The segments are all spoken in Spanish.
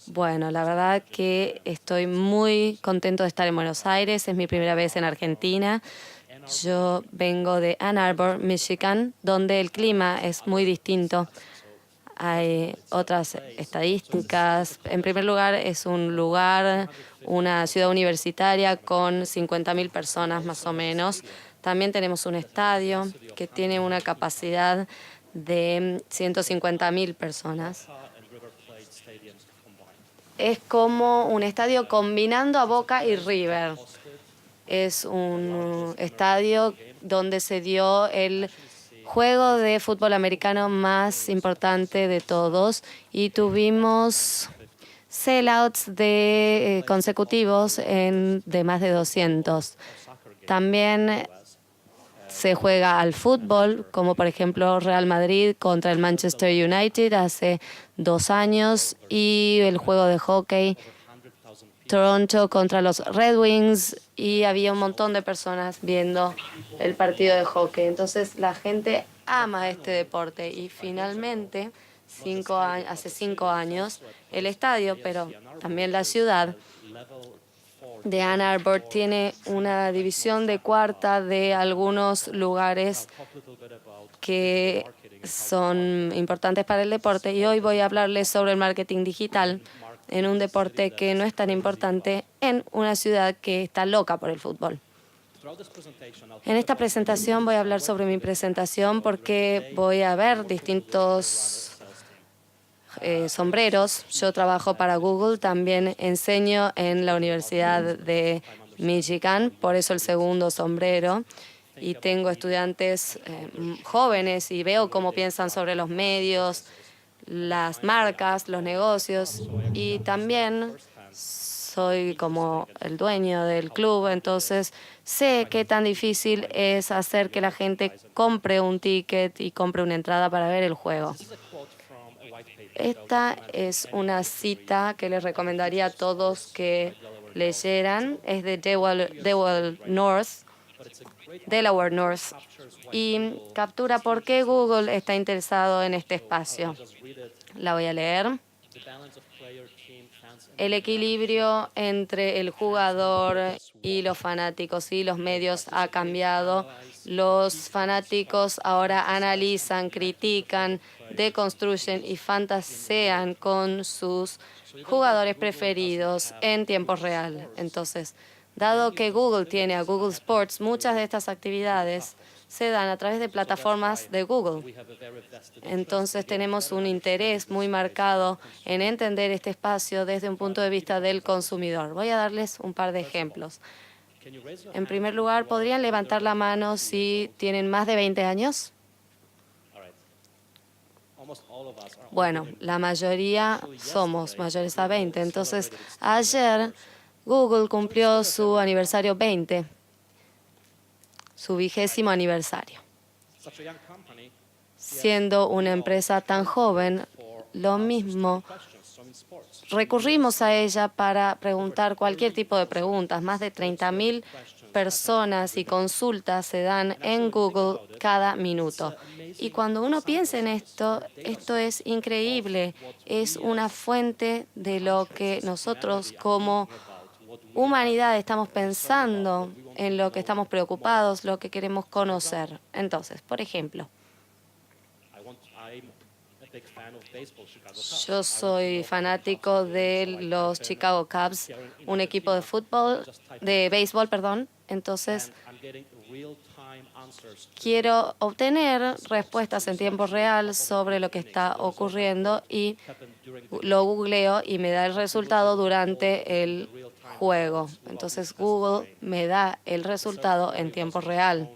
Bueno, la verdad que estoy muy contento de estar en Buenos Aires. Es mi primera vez en Argentina. Yo vengo de Ann Arbor, Michigan, donde el clima es muy distinto. Hay otras estadísticas. En primer lugar, es un lugar, una ciudad universitaria con 50.000 personas más o menos. También tenemos un estadio que tiene una capacidad de 150.000 personas. Es como un estadio combinando a Boca y River. Es un estadio donde se dio el juego de fútbol americano más importante de todos y tuvimos sellouts consecutivos de más de 200. También se juega al fútbol, como por ejemplo Real Madrid contra el Manchester United hace 2 años, y el juego de hockey Toronto contra los Red Wings, y había un montón de personas viendo el partido de hockey. Entonces la gente ama este deporte y finalmente, hace 5 años, el estadio, pero también la ciudad de Ann Arbor tiene una división de cuarta de algunos lugares que son importantes para el deporte, y hoy voy a hablarles sobre el marketing digital en un deporte que no es tan importante en una ciudad que está loca por el fútbol. En esta presentación voy a hablar sobre mi presentación porque voy a ver distintos sombreros. Yo trabajo para Google, también enseño en la Universidad de Michigan, por eso el segundo sombrero. Y tengo estudiantes jóvenes y veo cómo piensan sobre los medios, las marcas, los negocios, y también soy como el dueño del club, entonces sé qué tan difícil es hacer que la gente compre un ticket y compre una entrada para ver el juego. Esta es una cita que les recomendaría a todos que leyeran. Es de Delaware North, y captura por qué Google está interesado en este espacio. La voy a leer. El equilibrio entre el jugador y los fanáticos y los medios ha cambiado. Los fanáticos ahora analizan, critican, deconstruyen y fantasean con sus jugadores preferidos en tiempo real. Entonces, dado que Google tiene a Google Sports, muchas de estas actividades se dan a través de plataformas de Google. Entonces tenemos un interés muy marcado en entender este espacio desde un punto de vista del consumidor. Voy a darles un par de ejemplos. En primer lugar, ¿podrían levantar la mano si tienen más de 20 años? Bueno, la mayoría somos mayores a 20. Entonces, ayer Google cumplió su aniversario 20, su 20º aniversario. Siendo una empresa tan joven, lo mismo, recurrimos a ella para preguntar cualquier tipo de preguntas. Más de 30.000 personas y consultas se dan en Google cada minuto. Y cuando uno piensa en esto, esto es increíble. Es una fuente de lo que nosotros como humanidad estamos pensando, en lo que estamos preocupados, lo que queremos conocer. Entonces, por ejemplo, yo soy fanático de los Chicago Cubs, un equipo de béisbol, perdón. Entonces, quiero obtener respuestas en tiempo real sobre lo que está ocurriendo y lo googleo y me da el resultado durante el juego. Entonces, Google me da el resultado en tiempo real.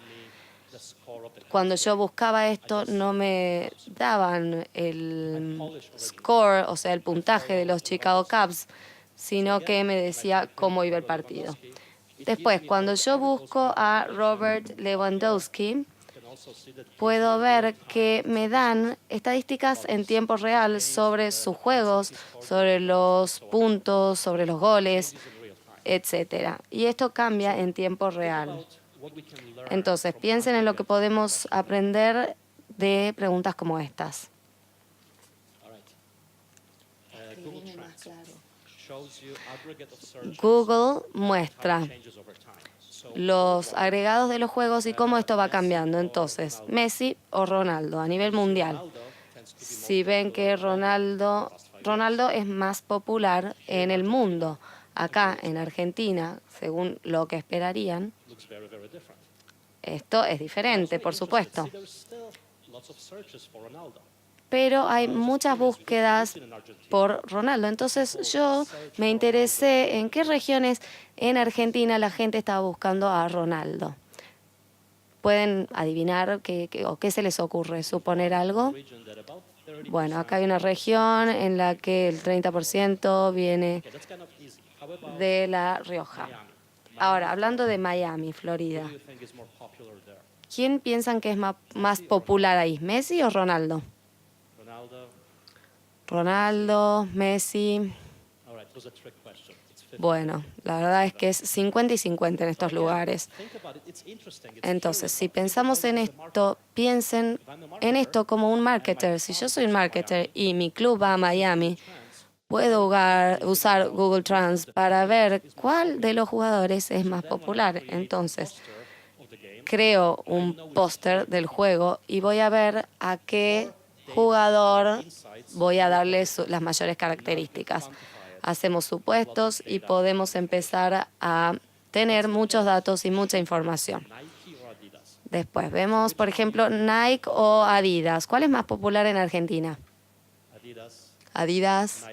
Cuando yo buscaba esto, no me daban el score, o sea, el puntaje de los Chicago Cubs, sino que me decía cómo iba el partido. Después, cuando yo busco a Robert Lewandowski, puedo ver que me dan estadísticas en tiempo real sobre sus juegos, sobre los puntos, sobre los goles, etc. Y esto cambia en tiempo real. Entonces, piensen en lo que podemos aprender de preguntas como estas. Google muestra los agregados de los juegos y cómo esto va cambiando. Entonces, Messi o Ronaldo a nivel mundial. Si ven que Ronaldo es más popular en el mundo, acá en Argentina, según lo que esperarían, esto es diferente, por supuesto. Pero hay muchas búsquedas por Ronaldo. Entonces yo me interesé en qué regiones en Argentina la gente estaba buscando a Ronaldo. ¿Pueden adivinar o qué se les ocurre? ¿Suponer algo? Bueno, acá hay una región en la que el 30% viene de La Rioja. Ahora, hablando de Miami, Florida, ¿quién piensan que es más popular ahí, Messi o Ronaldo? Ronaldo, Messi. Bueno, la verdad es que es 50 y 50 en estos lugares. Entonces, si pensamos en esto, piensen en esto como un marketer. Si yo soy un marketer y mi club va a Miami, puedo usar Google Trends para ver cuál de los jugadores es más popular. Entonces, creo un póster del juego y voy a ver a qué jugador voy a darle las mayores características. Hacemos supuestos y podemos empezar a tener muchos datos y mucha información. Después vemos, por ejemplo, Nike o Adidas. ¿Cuál es más popular en Argentina? Adidas,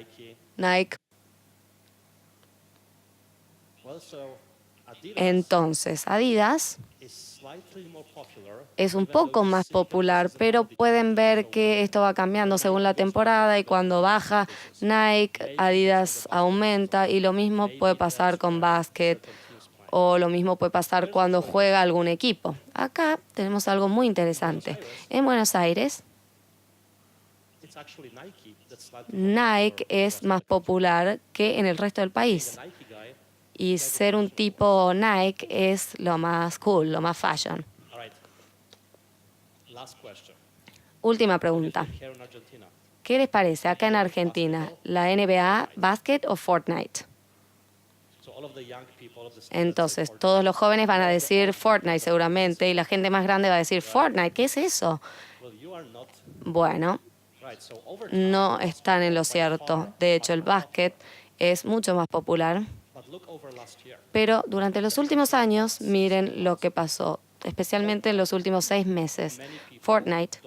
Nike. Entonces, Adidas es un poco más popular, pero pueden ver que esto va cambiando según la temporada y cuando baja Nike, Adidas aumenta y lo mismo puede pasar con básquet o lo mismo puede pasar cuando juega algún equipo. Acá tenemos algo muy interesante. En Buenos Aires, Nike es más popular que en el resto del país. Y ser un tipo Nike es lo más cool, lo más fashion. Última pregunta. ¿Qué les parece acá en Argentina? ¿La NBA, básquet o Fortnite? Entonces, todos los jóvenes van a decir Fortnite seguramente y la gente más grande va a decir Fortnite, ¿qué es eso? Bueno, no están en lo cierto. De hecho, el básquet es mucho más popular. Pero durante los últimos años, miren lo que pasó, especialmente en los últimos 6 meses. Fortnite,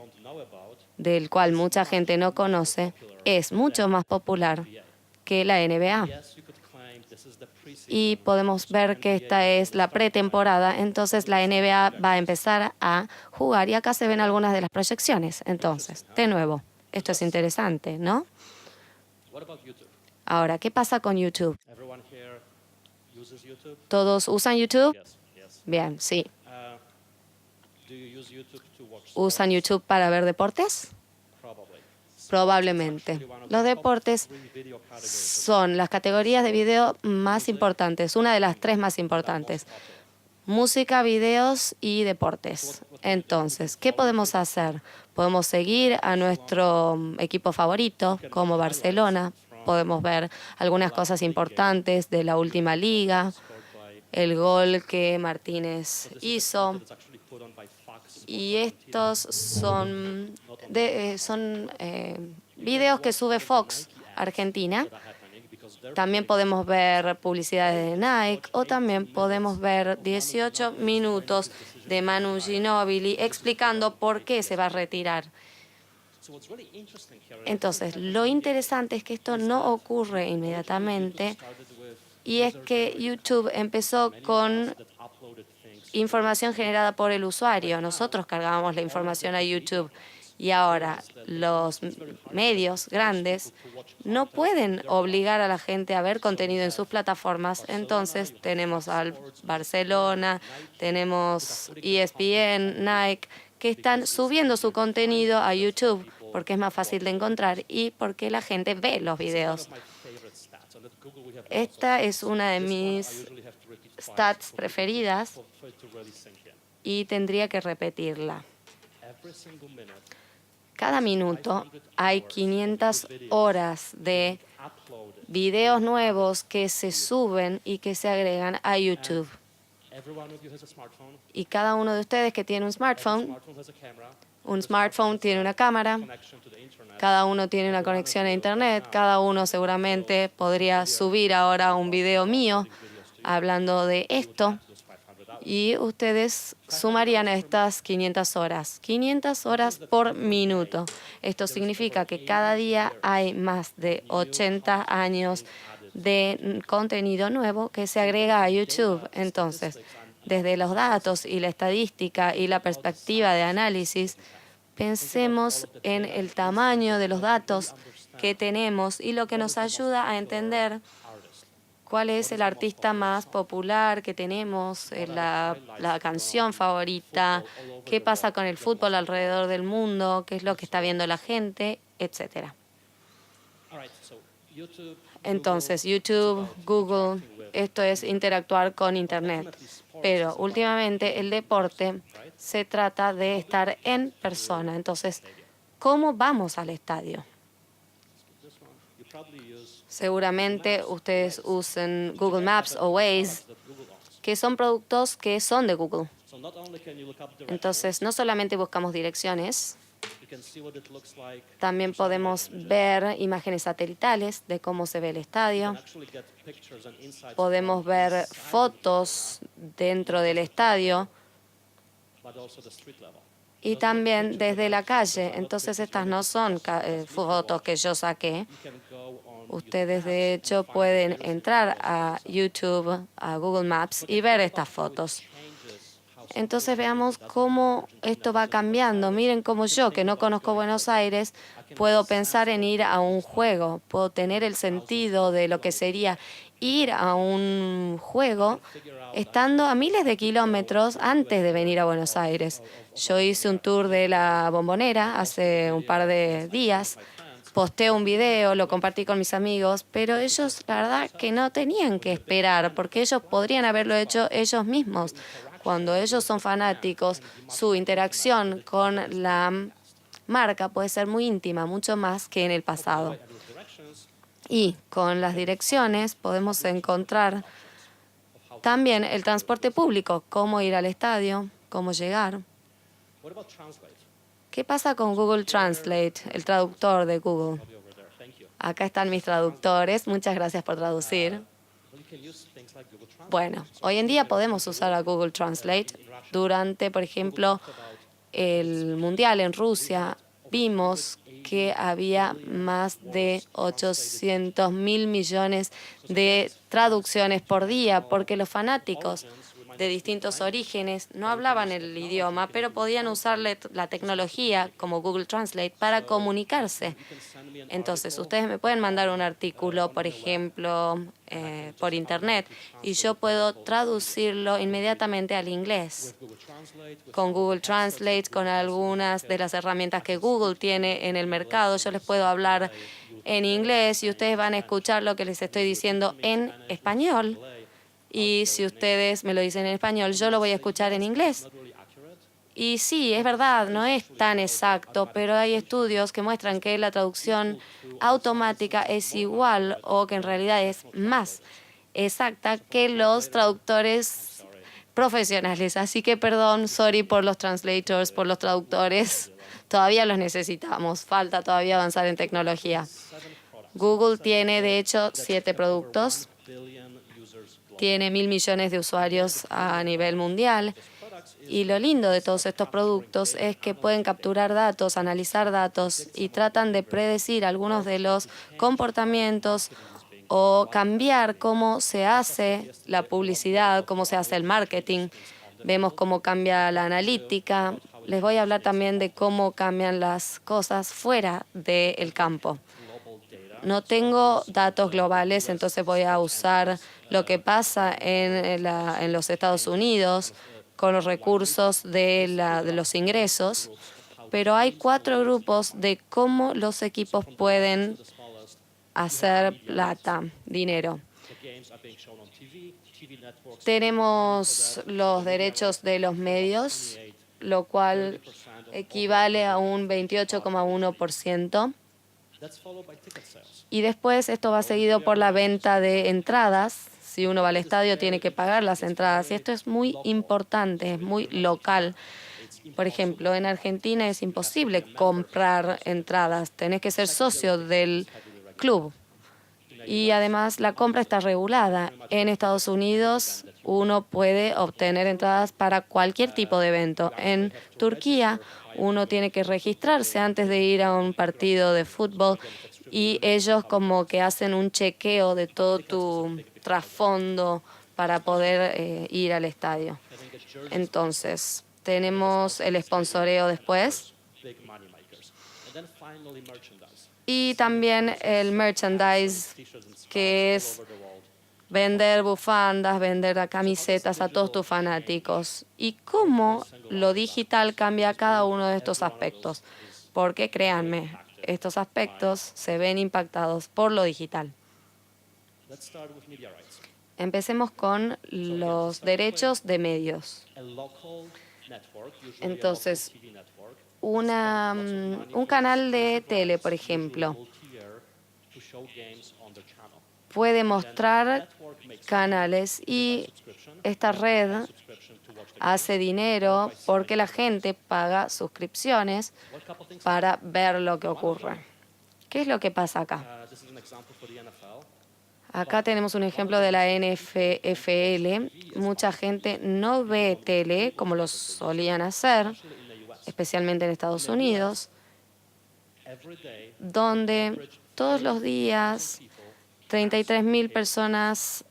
del cual mucha gente no conoce, es mucho más popular que la NBA. Y podemos ver que esta es la pretemporada, entonces la NBA va a empezar a jugar y acá se ven algunas de las proyecciones. Entonces, de nuevo, esto es interesante, ¿no? Ahora, ¿qué pasa con YouTube? ¿Todos usan YouTube? Bien, sí. ¿Usan YouTube para ver deportes? Probablemente. Los deportes son las categorías de video más importantes, una de las 3 más importantes. Música, videos y deportes. Entonces, ¿qué podemos hacer? Podemos seguir a nuestro equipo favorito, como Barcelona. Podemos ver algunas cosas importantes de la última liga, el gol que Martínez hizo. Y estos son videos que sube Fox Argentina. También podemos ver publicidades de Nike o también podemos ver 18 minutos de Manu Ginóbili explicando por qué se va a retirar. Entonces, lo interesante es que esto no ocurre inmediatamente y es que YouTube empezó con información generada por el usuario. Nosotros cargábamos la información a YouTube y ahora los medios grandes no pueden obligar a la gente a ver contenido en sus plataformas. Entonces tenemos al Barcelona, tenemos ESPN, Nike, que están subiendo su contenido a YouTube porque es más fácil de encontrar y porque la gente ve los videos. Esta es una de mis stats preferidas y tendría que repetirla. Cada minuto hay 500 horas de videos nuevos que se suben y que se agregan a YouTube. Y cada uno de ustedes que tiene un smartphone tiene una cámara, cada uno tiene una conexión a Internet, cada uno seguramente podría subir ahora un video mío hablando de esto y ustedes sumarían a estas 500 horas. 500 horas por minuto. Esto significa que cada día hay más de 80 años de contenido nuevo que se agrega a YouTube. Entonces, desde los datos y la estadística y la perspectiva de análisis, pensemos en el tamaño de los datos que tenemos y lo que nos ayuda a entender cuál es el artista más popular que tenemos, la canción favorita, qué pasa con el fútbol alrededor del mundo, qué es lo que está viendo la gente, etc. Entonces, YouTube, Google, esto es interactuar con Internet. Pero últimamente el deporte se trata de estar en persona. Entonces, ¿cómo vamos al estadio? Seguramente ustedes usen Google Maps o Waze, que son productos que son de Google. Entonces, no solamente buscamos direcciones, también podemos ver imágenes satelitales de cómo se ve el estadio. Podemos ver fotos dentro del estadio y también desde la calle. Entonces, estas no son fotos que yo saqué. Ustedes, de hecho, pueden entrar a YouTube, a Google Maps y ver estas fotos. Entonces, veamos cómo esto va cambiando. Miren cómo yo, que no conozco Buenos Aires, puedo pensar en ir a un juego. Puedo tener el sentido de lo que sería ir a un juego estando a miles de kilómetros antes de venir a Buenos Aires. Yo hice un tour de la Bombonera hace un par de días. Posteé un video, lo compartí con mis amigos, pero ellos, la verdad, que no tenían que esperar, porque ellos podrían haberlo hecho ellos mismos. Cuando ellos son fanáticos, su interacción con la marca puede ser muy íntima, mucho más que en el pasado. Y con las direcciones podemos encontrar también el transporte público, cómo ir al estadio, cómo llegar. ¿Qué pasa con Google Translate, el traductor de Google? Acá están mis traductores. Muchas gracias por traducir. Bueno, hoy en día podemos usar a Google Translate. Durante, por ejemplo, el Mundial en Rusia, vimos que había más de 800.000 millones de traducciones por día, porque los fanáticos de distintos orígenes no hablaban el idioma, pero podían usar la tecnología como Google Translate para comunicarse. Entonces, ustedes me pueden mandar un artículo, por ejemplo, por Internet, y yo puedo traducirlo inmediatamente al inglés. Con Google Translate, con algunas de las herramientas que Google tiene en el mercado, yo les puedo hablar en inglés y ustedes van a escuchar lo que les estoy diciendo en español. Y si ustedes me lo dicen en español, yo lo voy a escuchar en inglés. Y sí, es verdad, no es tan exacto, pero hay estudios que muestran que la traducción automática es igual o que en realidad es más exacta que los traductores profesionales. Así que perdón, sorry por los translators, por los traductores. Todavía los necesitamos, falta todavía avanzar en tecnología. Google tiene, de hecho, 7 productos. Tiene 1.000 millones de usuarios a nivel mundial. Y lo lindo de todos estos productos es que pueden capturar datos, analizar datos y tratan de predecir algunos de los comportamientos o cambiar cómo se hace la publicidad, cómo se hace el marketing. Vemos cómo cambia la analítica. Les voy a hablar también de cómo cambian las cosas fuera del campo. No tengo datos globales, entonces voy a usar lo que pasa en los Estados Unidos con los recursos de los ingresos, pero hay 4 grupos de cómo los equipos pueden hacer plata, dinero. Tenemos los derechos de los medios, lo cual equivale a un 28,1%. Y después esto va seguido por la venta de entradas. Si uno va al estadio, tiene que pagar las entradas. Y esto es muy importante, es muy local. Por ejemplo, en Argentina es imposible comprar entradas. Tenés que ser socio del club. Y además la compra está regulada. En Estados Unidos uno puede obtener entradas para cualquier tipo de evento. En Turquía uno tiene que registrarse antes de ir a un partido de fútbol y ellos como que hacen un chequeo de todo tu trasfondo para poder ir al estadio. Entonces, tenemos el sponsoreo después. Y también el merchandise, que es vender bufandas, vender camisetas a todos tus fanáticos. Y cómo lo digital cambia cada uno de estos aspectos. Porque créanme, estos aspectos se ven impactados por lo digital. Empecemos con los derechos de medios. Entonces, un canal de tele, por ejemplo, puede mostrar canales y esta red hace dinero porque la gente paga suscripciones para ver lo que ocurre. ¿Qué es lo que pasa acá? Acá tenemos un ejemplo de la NFL. Mucha gente no ve tele como lo solían hacer, especialmente en Estados Unidos, donde todos los días 33.000 personas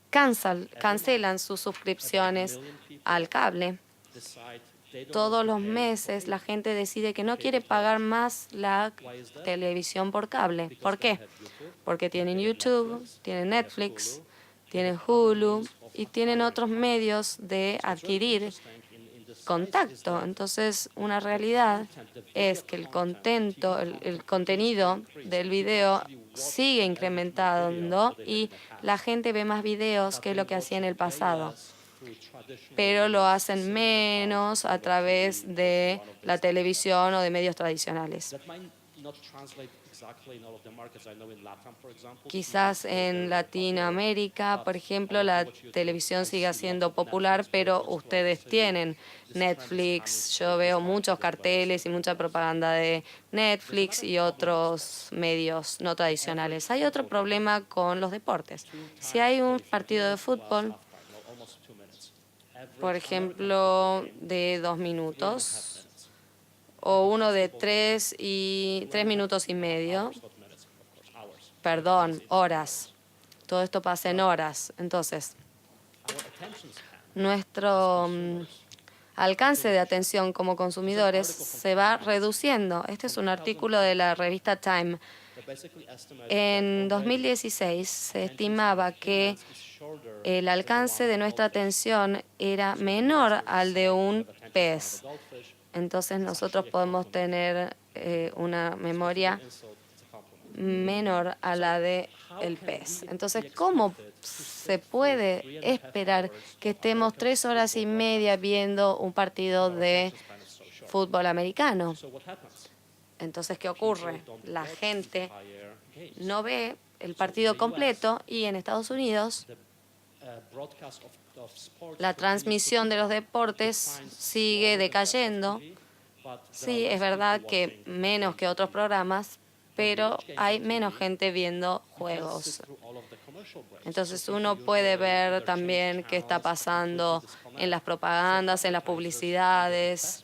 cancelan sus suscripciones al cable. Todos los meses la gente decide que no quiere pagar más la televisión por cable. ¿Por qué? Porque tienen YouTube, tienen Netflix, tienen Hulu y tienen otros medios de adquirir contacto. Entonces, una realidad es que el contenido del video sigue incrementando y la gente ve más videos que lo que hacía en el pasado, pero lo hacen menos a través de la televisión o de medios tradicionales. Quizás en Latinoamérica, por ejemplo, la televisión sigue siendo popular, pero ustedes tienen Netflix. Yo veo muchos carteles y mucha propaganda de Netflix y otros medios no tradicionales. Hay otro problema con los deportes. Si hay un partido de fútbol, por ejemplo, de 2 minutos, o uno de 3 minutos y medio, perdón, horas. Todo esto pasa en horas. Entonces, nuestro alcance de atención como consumidores se va reduciendo. Este es un artículo de la revista Time. En 2016 se estimaba que el alcance de nuestra atención era menor al de un pez. Entonces nosotros podemos tener una memoria menor a la del pez. Entonces, ¿cómo se puede esperar que estemos 3 horas y media viendo un partido de fútbol americano? Entonces, ¿qué ocurre? La gente no ve el partido completo y en Estados Unidos la transmisión de los deportes sigue decayendo. Sí, es verdad que menos que otros programas, pero hay menos gente viendo juegos. Entonces uno puede ver también qué está pasando en las propagandas, en las publicidades,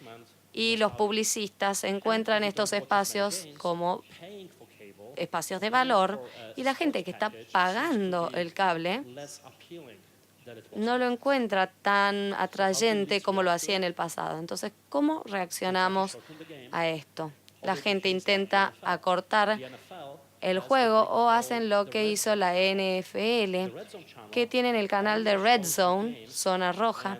y los publicistas encuentran estos espacios como espacios de valor y la gente que está pagando el cable no lo encuentra tan atrayente como lo hacía en el pasado. Entonces, ¿cómo reaccionamos a esto? La gente intenta acortar el juego o hacen lo que hizo la NFL, que tienen el canal de Red Zone, zona roja.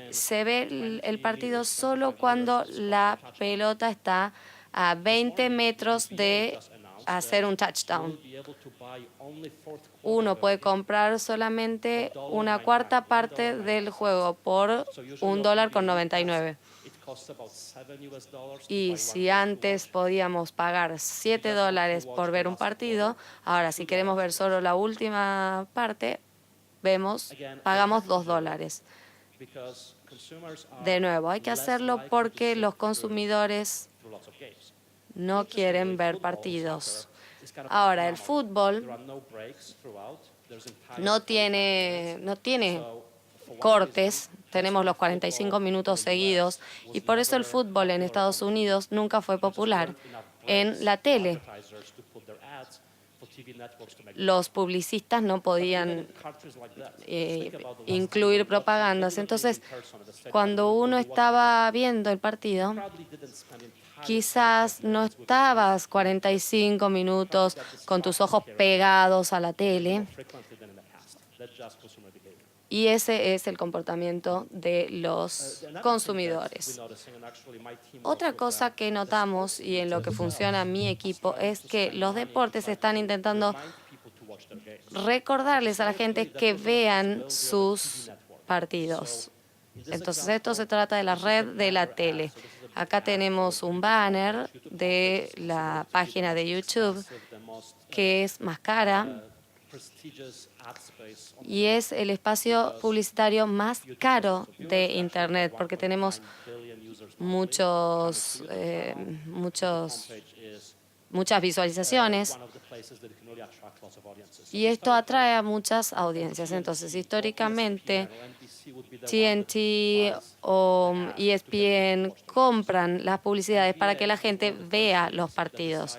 Se ve el partido solo cuando la pelota está a 20 metros de hacer un touchdown. Uno puede comprar solamente una cuarta parte del juego por $1.99. Y si antes podíamos pagar $7 por ver un partido, ahora si queremos ver solo la última parte, pagamos $2. De nuevo, hay que hacerlo porque los consumidores no quieren ver partidos. Ahora, el fútbol no tiene cortes, tenemos los 45 minutos seguidos y por eso el fútbol en Estados Unidos nunca fue popular en la tele. Los publicistas no podían incluir propagandas. Entonces, cuando uno estaba viendo el partido, quizás no estabas 45 minutos con tus ojos pegados a la tele. Y ese es el comportamiento de los consumidores. Otra cosa que notamos y en lo que funciona mi equipo es que los deportes están intentando recordarles a la gente que vean sus partidos. Entonces, esto se trata de la red de la tele. Acá tenemos un banner de la página de YouTube que es más cara y es el espacio publicitario más caro de Internet porque tenemos muchas visualizaciones y esto atrae a muchas audiencias. Entonces, históricamente, TNT o ESPN compran las publicidades para que la gente vea los partidos.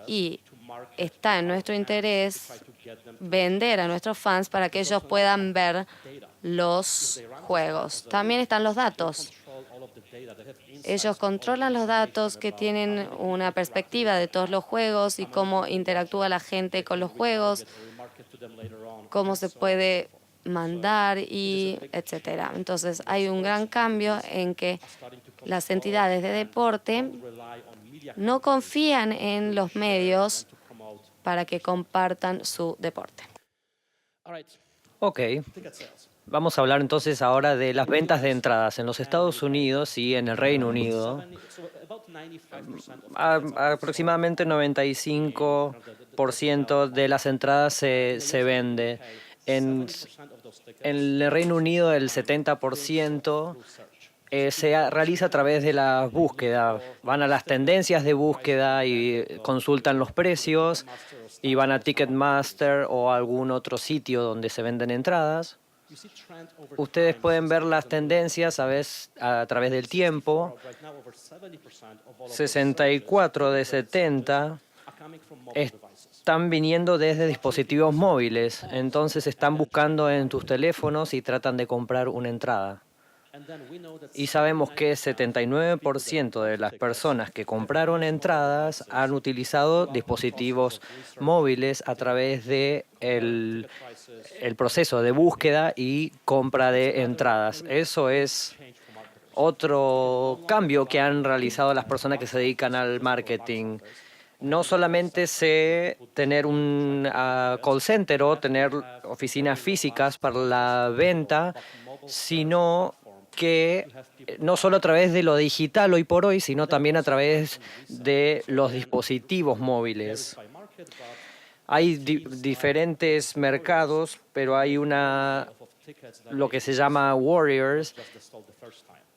Y está en nuestro interés vender a nuestros fans para que ellos puedan ver los juegos. También están los datos. Ellos controlan los datos que tienen una perspectiva de todos los juegos y cómo interactúa la gente con los juegos, cómo se puede mandar y etcétera. Entonces, hay un gran cambio en que las entidades de deporte no confían en los medios para que compartan su deporte. Ok. Vamos a hablar entonces ahora de las ventas de entradas en los Estados Unidos y en el Reino Unido. Aproximadamente 95% de las entradas se vende. En el Reino Unido el 70% se realiza a través de la búsqueda. Van a las tendencias de búsqueda y consultan los precios y van a Ticketmaster o algún otro sitio donde se venden entradas. Ustedes pueden ver las tendencias a través del tiempo. 64 de 70 están viniendo desde dispositivos móviles. Entonces están buscando en tus teléfonos y tratan de comprar una entrada. Y sabemos que 79% de las personas que compraron entradas han utilizado dispositivos móviles a través de el proceso de búsqueda y compra de entradas. Eso es otro cambio que han realizado las personas que se dedican al marketing. No solamente tener un call center o tener oficinas físicas para la venta, sino que no solo a través de lo digital hoy por hoy, sino también a través de los dispositivos móviles. Hay diferentes mercados, pero hay lo que se llama Warriors.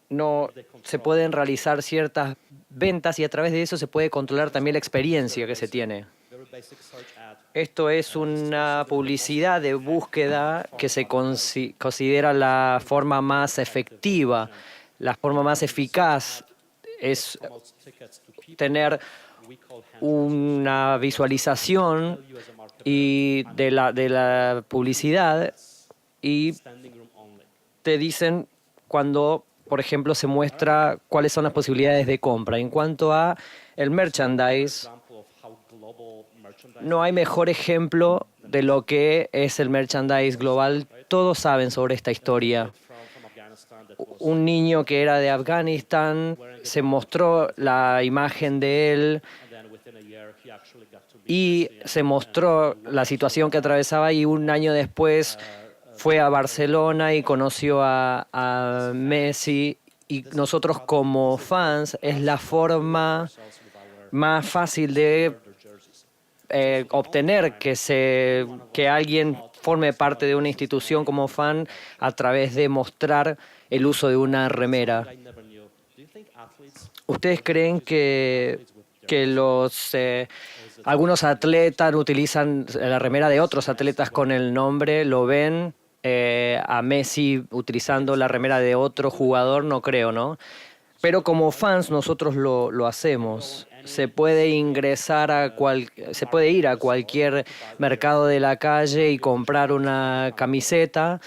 No se pueden realizar ciertas ventas y a través de eso se puede controlar también la experiencia que se tiene. Esto es una publicidad de búsqueda que se considera la forma más efectiva, la forma más eficaz es tener una visualización de la publicidad y te dicen cuando, por ejemplo, se muestra cuáles son las posibilidades de compra. En cuanto a el merchandise, no hay mejor ejemplo de lo que es el merchandise global. Todos saben sobre esta historia. Un niño que era de Afganistán, se mostró la imagen de él y se mostró la situación que atravesaba y un año después fue a Barcelona y conoció a Messi y nosotros como fans es la forma más fácil de obtener que alguien forme parte de una institución como fan a través de mostrar el uso de una remera. ¿Ustedes creen que algunos atletas utilizan la remera de otros atletas con el nombre? ¿Lo ven a Messi utilizando la remera de otro jugador? No creo, ¿no? Pero como fans nosotros lo hacemos. Se puede se puede ir a cualquier mercado de la calle y comprar una camiseta,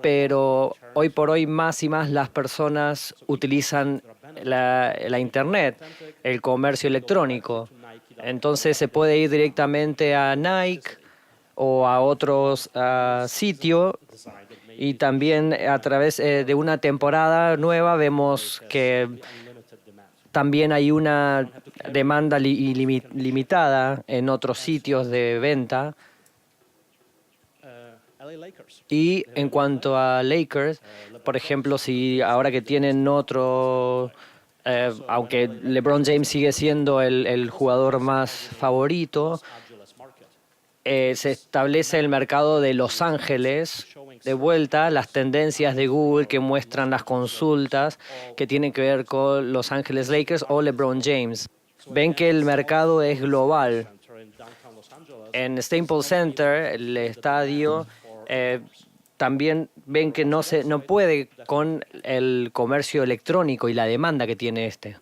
pero hoy por hoy más y más las personas utilizan la Internet, el comercio electrónico. Entonces se puede ir directamente a Nike o a otros sitios, y también a través de una temporada nueva vemos que también hay una demanda limitada en otros sitios de venta. Y en cuanto a Lakers, por ejemplo, si ahora que tienen aunque LeBron James sigue siendo el jugador más favorito, se establece el mercado de Los Ángeles, de vuelta, las tendencias de Google que muestran las consultas que tienen que ver con Los Ángeles Lakers o LeBron James. Ven que el mercado es global. En Staples Center, el estadio, también ven que no puede con el comercio electrónico y la demanda que tiene este.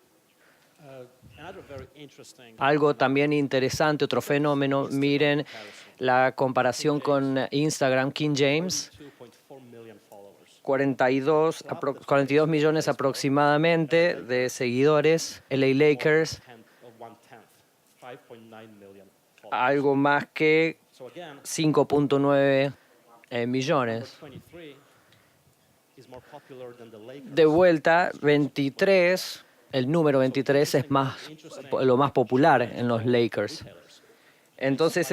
Algo también interesante, otro fenómeno, miren la comparación con Instagram. King James, 42 millones aproximadamente de seguidores. LA Lakers, algo más que 5.9 millones. De vuelta, 23, el número 23 es lo más popular en los Lakers. Entonces,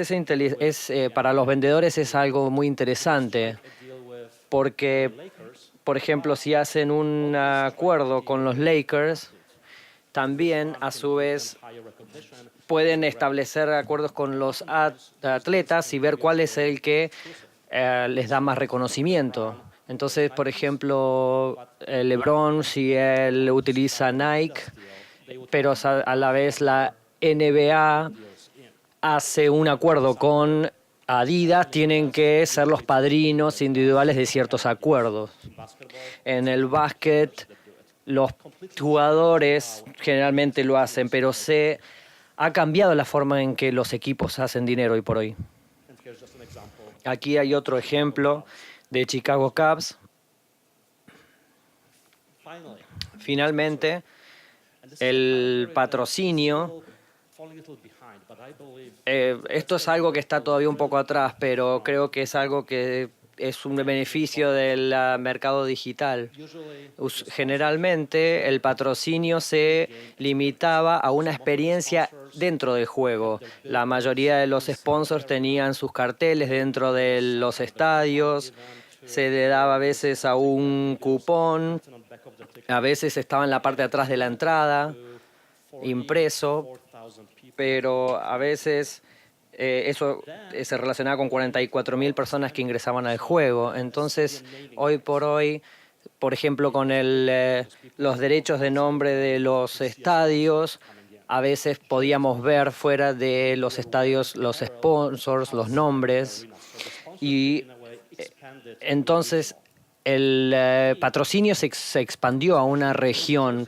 para los vendedores es algo muy interesante, porque, por ejemplo, si hacen un acuerdo con los Lakers, también, a su vez, pueden establecer acuerdos con los atletas y ver cuál es el que les da más reconocimiento. Entonces, por ejemplo, LeBron, si él utiliza Nike, pero a la vez la NBA hace un acuerdo con Adidas, tienen que ser los padrinos individuales de ciertos acuerdos. En el básquet, los jugadores generalmente lo hacen, pero se ha cambiado la forma en que los equipos hacen dinero hoy por hoy. Aquí hay otro ejemplo de Chicago Cubs. Finalmente, el patrocinio. Esto es algo que está todavía un poco atrás, pero creo que es algo que es un beneficio del mercado digital. Generalmente el patrocinio se limitaba a una experiencia dentro del juego. La mayoría de los sponsors tenían sus carteles dentro de los estadios, se le daba a veces a un cupón, a veces estaba en la parte de atrás de la entrada, impreso, pero a veces eso se relacionaba con 44.000 personas que ingresaban al juego. Entonces, hoy por hoy, por ejemplo, con los derechos de nombre de los estadios, a veces podíamos ver fuera de los estadios los sponsors, los nombres, y entonces el patrocinio se expandió a una región.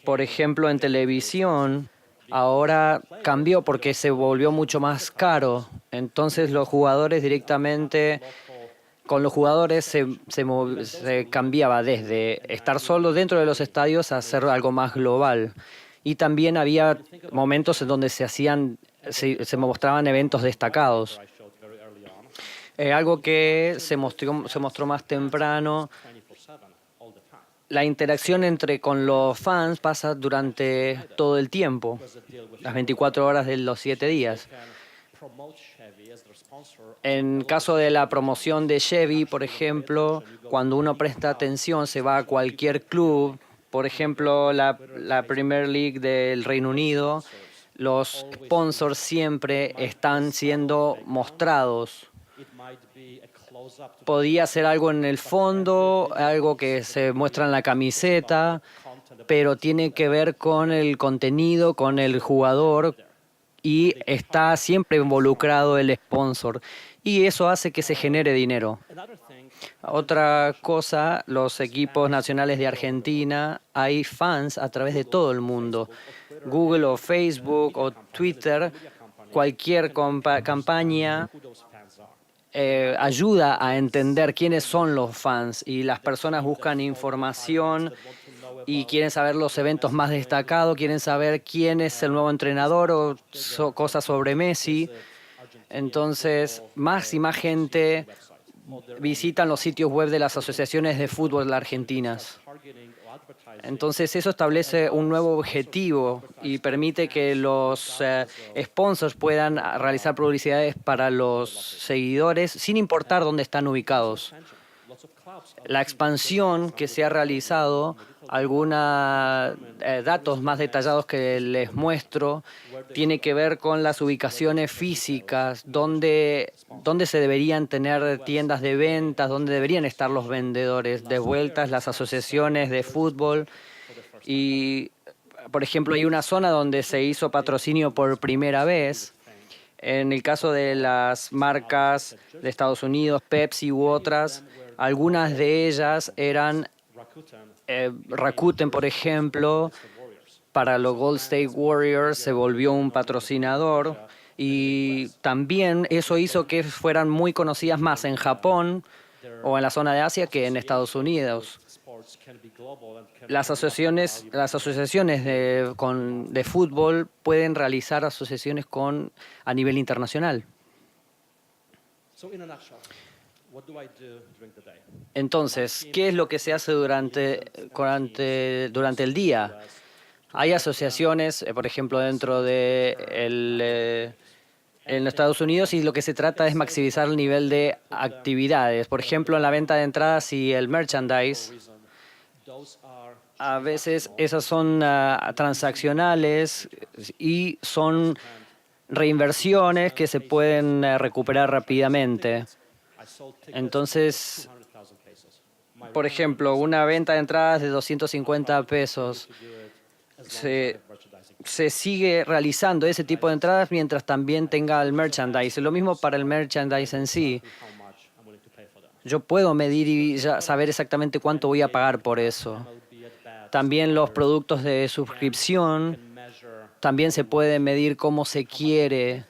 Por ejemplo, en televisión, ahora cambió porque se volvió mucho más caro. Entonces los jugadores directamente, con los jugadores se cambiaba desde estar solo dentro de los estadios a hacer algo más global. Y también había momentos en donde se mostraban eventos destacados. Algo que se mostró más temprano. La interacción con los fans pasa durante todo el tiempo, las 24 horas de los 7 días. En caso de la promoción de Chevy, por ejemplo, cuando uno presta atención, se va a cualquier club, por ejemplo, la Premier League del Reino Unido, los sponsors siempre están siendo mostrados. Podía ser algo en el fondo, algo que se muestra en la camiseta, pero tiene que ver con el contenido, con el jugador, y está siempre involucrado el sponsor. Y eso hace que se genere dinero. Otra cosa, los equipos nacionales de Argentina, hay fans a través de todo el mundo. Google o Facebook o Twitter, cualquier campaña ayuda a entender quiénes son los fans, y las personas buscan información y quieren saber los eventos más destacados, quieren saber quién es el nuevo entrenador o cosas sobre Messi. Entonces, más y más gente visitan los sitios web de las asociaciones de fútbol argentinas. Entonces, eso establece un nuevo objetivo y permite que los sponsors puedan realizar publicidades para los seguidores sin importar dónde están ubicados. La expansión que se ha realizado, algunos datos más detallados que les muestro, tiene que ver con las ubicaciones físicas, dónde se deberían tener tiendas de ventas, dónde deberían estar los vendedores, de vueltas las asociaciones de fútbol. Y, por ejemplo, hay una zona donde se hizo patrocinio por primera vez. En el caso de las marcas de Estados Unidos, Pepsi u otras, algunas de ellas eran Rakuten, por ejemplo, para los Golden State Warriors se volvió un patrocinador, y también eso hizo que fueran muy conocidas más en Japón o en la zona de Asia que en Estados Unidos. Las asociaciones de fútbol pueden realizar asociaciones a nivel internacional. Entonces, ¿qué es lo que se hace durante el día? Hay asociaciones, por ejemplo, dentro de en Estados Unidos, y lo que se trata es maximizar el nivel de actividades. Por ejemplo, en la venta de entradas y el merchandise, a veces esas son transaccionales y son reinversiones que se pueden recuperar rápidamente. Entonces, por ejemplo, una venta de entradas de 250 pesos, se sigue realizando ese tipo de entradas mientras también tenga el merchandise. Lo mismo para el merchandise en sí. Yo puedo medir y ya saber exactamente cuánto voy a pagar por eso. También los productos de suscripción, también se puede medir cuánto se quiere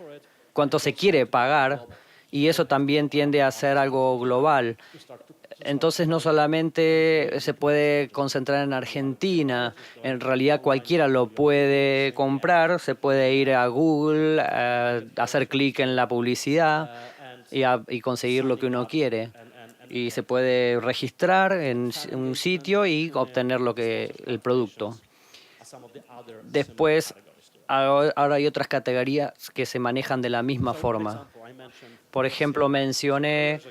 pagar, y eso también tiende a ser algo global. Entonces, no solamente se puede concentrar en Argentina, en realidad cualquiera lo puede comprar, se puede ir a Google, hacer clic en la publicidad y conseguir lo que uno quiere. Y se puede registrar en un sitio y obtener el producto. Después, ahora hay otras categorías que se manejan de la misma forma. Por ejemplo, mencioné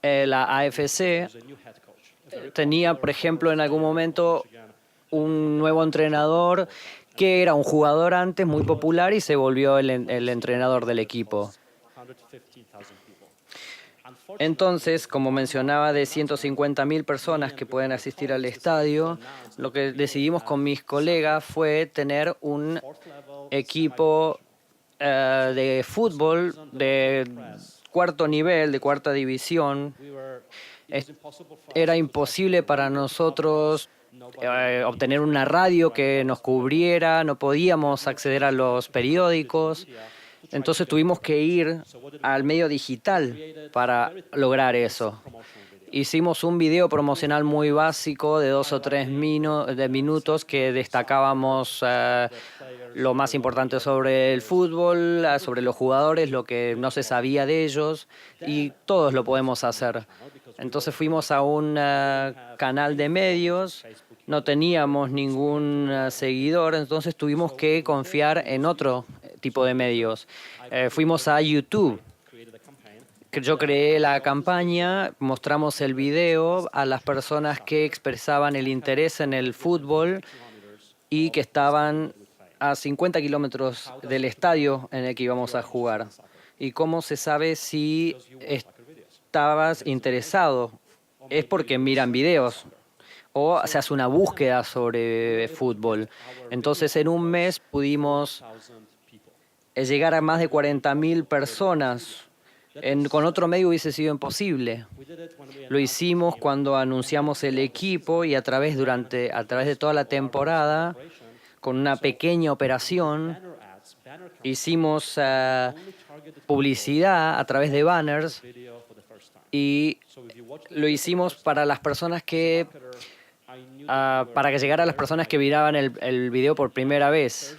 la AFC. Tenía, por ejemplo, en algún momento un nuevo entrenador que era un jugador antes muy popular y se volvió el entrenador del equipo. Entonces, como mencionaba, de 150.000 personas que pueden asistir al estadio, lo que decidimos con mis colegas fue tener un equipo de fútbol de cuarto nivel, de cuarta división. Era imposible para nosotros obtener una radio que nos cubriera, no podíamos acceder a los periódicos. Entonces tuvimos que ir al medio digital para lograr eso. Hicimos un video promocional muy básico de 2 o 3 minutos que destacábamos lo más importante sobre el fútbol, sobre los jugadores, lo que no se sabía de ellos, y todos lo podemos hacer. Entonces fuimos a un canal de medios, no teníamos ningún seguidor, entonces tuvimos que confiar en otro tipo de medios. Fuimos a YouTube. Que yo creé la campaña, mostramos el video a las personas que expresaban el interés en el fútbol y que estaban a 50 kilómetros del estadio en el que íbamos a jugar. ¿Y cómo se sabe si estabas interesado? Es porque miran videos o se hace una búsqueda sobre fútbol. Entonces, en un mes pudimos llegar a más de 40.000 personas. Con otro medio hubiese sido imposible. Lo hicimos cuando anunciamos el equipo y a través de toda la temporada, con una pequeña operación, hicimos publicidad a través de banners y lo hicimos para las personas para que llegara a las personas que miraban el video por primera vez.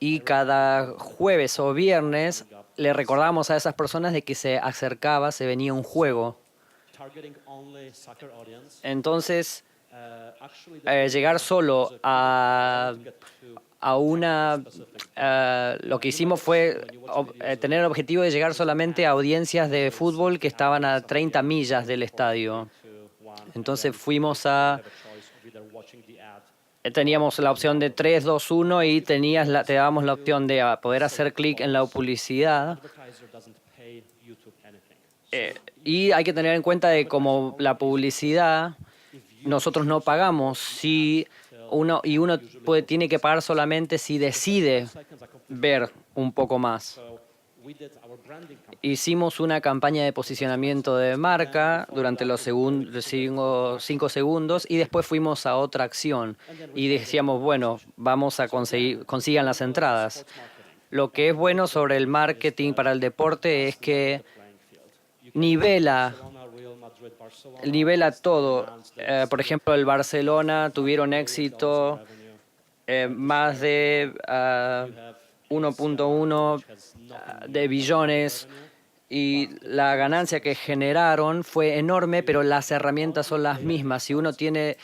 Y cada jueves o viernes le recordábamos a esas personas de que se venía un juego. Entonces, llegar solo lo que hicimos fue tener el objetivo de llegar solamente a audiencias de fútbol que estaban a 30 millas del estadio. Entonces teníamos la opción de 3, 2, 1 y te dábamos la opción de poder hacer clic en la publicidad. Y hay que tener en cuenta de como la publicidad, nosotros no pagamos uno tiene que pagar solamente si decide ver un poco más. Hicimos una campaña de posicionamiento de marca durante los 5 segundos y después fuimos a otra acción y decíamos, bueno, vamos a consigan las entradas. Lo que es bueno sobre el marketing para el deporte es que nivela todo. Por ejemplo, el Barcelona tuvieron éxito, más de 1.1 de billones y la ganancia que generaron fue enorme, pero las herramientas son las mismas. Si uno tiene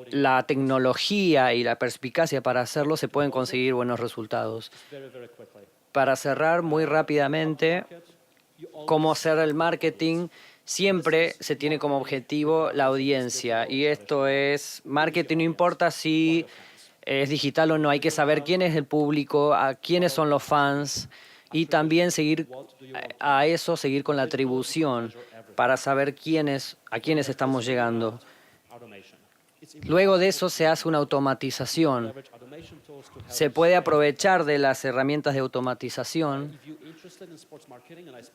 la tecnología y la perspicacia para hacerlo, se pueden conseguir buenos resultados. Para cerrar muy rápidamente, cómo hacer el marketing, siempre se tiene como objetivo la audiencia. Y esto es, marketing no importa si es digital o no, hay que saber quién es el público, a quiénes son los fans y también seguir con la atribución para saber a quiénes estamos llegando. Luego de eso se hace una automatización. Se puede aprovechar de las herramientas de automatización.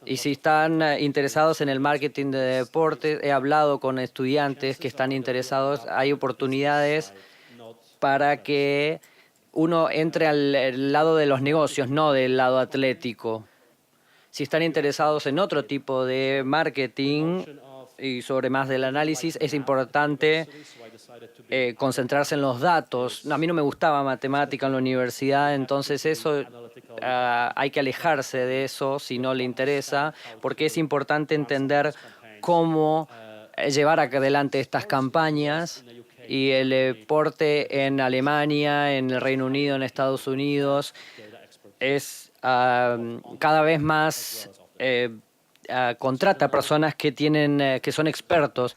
Y si están interesados en el marketing de deportes, he hablado con estudiantes que están interesados, hay oportunidades para que uno entre al lado de los negocios, no del lado atlético. Si están interesados en otro tipo de marketing y sobre más del análisis, es importante concentrarse en los datos. A mí no me gustaba matemática en la universidad, entonces hay que alejarse de eso si no le interesa, porque es importante entender cómo llevar adelante estas campañas. Y el deporte en Alemania, en el Reino Unido, en Estados Unidos, es cada vez más contrata personas que son expertos.